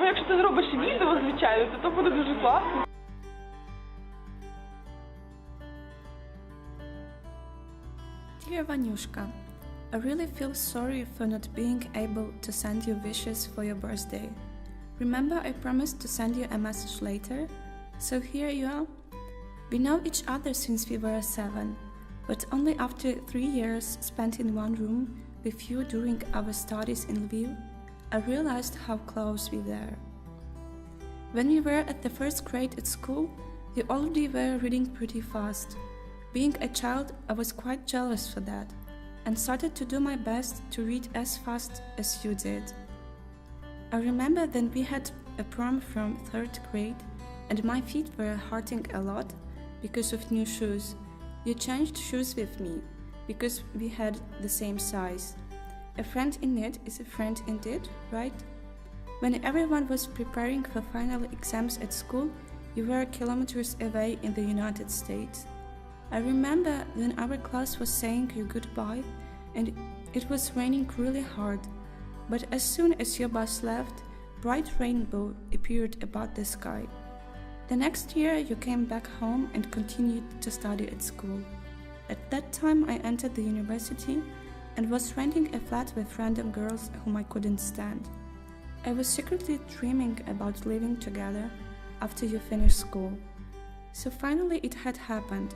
якщо ти зробиш відео, звичайно, то буде дуже класно. Dear Vanyushka, I really feel sorry for not being able to send you wishes for your birthday. Remember I promised to send you a message later? So here you are. We know each other since we were 7, but only after 3 years spent in one room with you during our studies in Lviv, I realized how close we were. When we were at the first grade at school, you already were reading pretty fast. Being a child, I was quite jealous for that, and started to do my best to read as fast as you did. I remember then we had a prom from 3rd grade, and my feet were hurting a lot because of new shoes. You changed shoes with me, because we had the same size. A friend in need is a friend indeed, right? When everyone was preparing for final exams at school, you were kilometers away in the United States. I remember when our class was saying your goodbye, and it was raining really hard, but as soon as your bus left, bright rainbow appeared above the sky. The next year you came back home and continued to study at school. At that time I entered the university and was renting a flat with random girls whom I couldn't stand. I was secretly dreaming about living together after you finished school. So finally it had happened.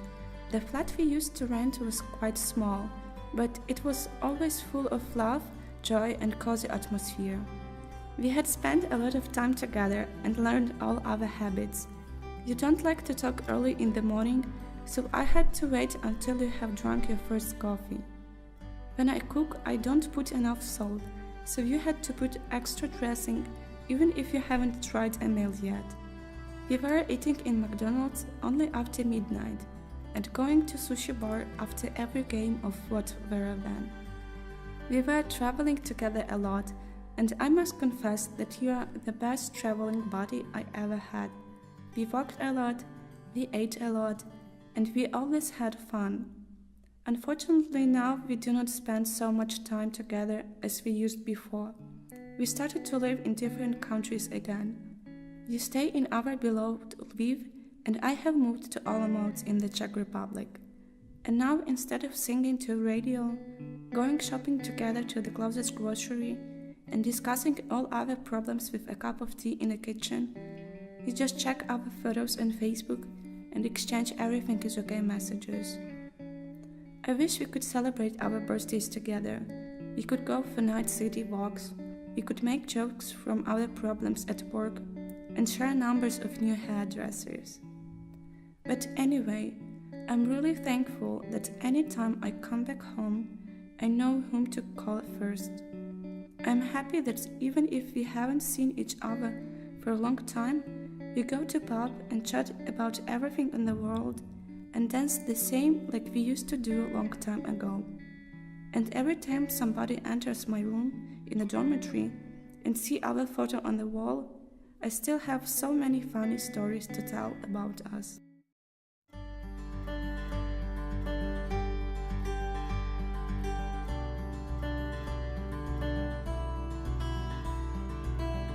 The flat we used to rent was quite small, but it was always full of love, joy and cozy atmosphere. We had spent a lot of time together and learned all our habits. You don't like to talk early in the morning, so I had to wait until you have drunk your first coffee. When I cook, I don't put enough salt, so you had to put extra dressing even if you haven't tried a meal yet. We were eating in McDonald's only after midnight, and going to sushi bar after every game of whatever then. We were traveling together a lot, and I must confess that you are the best traveling buddy I ever had. We walked a lot, we ate a lot, and we always had fun. Unfortunately now we do not spend so much time together as we used before. We started to live in different countries again. You stay in our beloved Lviv, and I have moved to Olomouc in the Czech Republic. And now instead of singing to radio, going shopping together to the closest grocery, and discussing all our problems with a cup of tea in the kitchen, we just check our photos on Facebook and exchange everything is okay messages. I wish we could celebrate our birthdays together. We could go for night city walks, we could make jokes from our problems at work, and share numbers of new hairdressers. But anyway, I'm really thankful that anytime I come back home, I know whom to call first. I'm happy that even if we haven't seen each other for a long time, we go to pub and chat about everything in the world and dance the same like we used to do a long time ago. And every time somebody enters my room in the dormitory and see our photo on the wall, I still have so many funny stories to tell about us.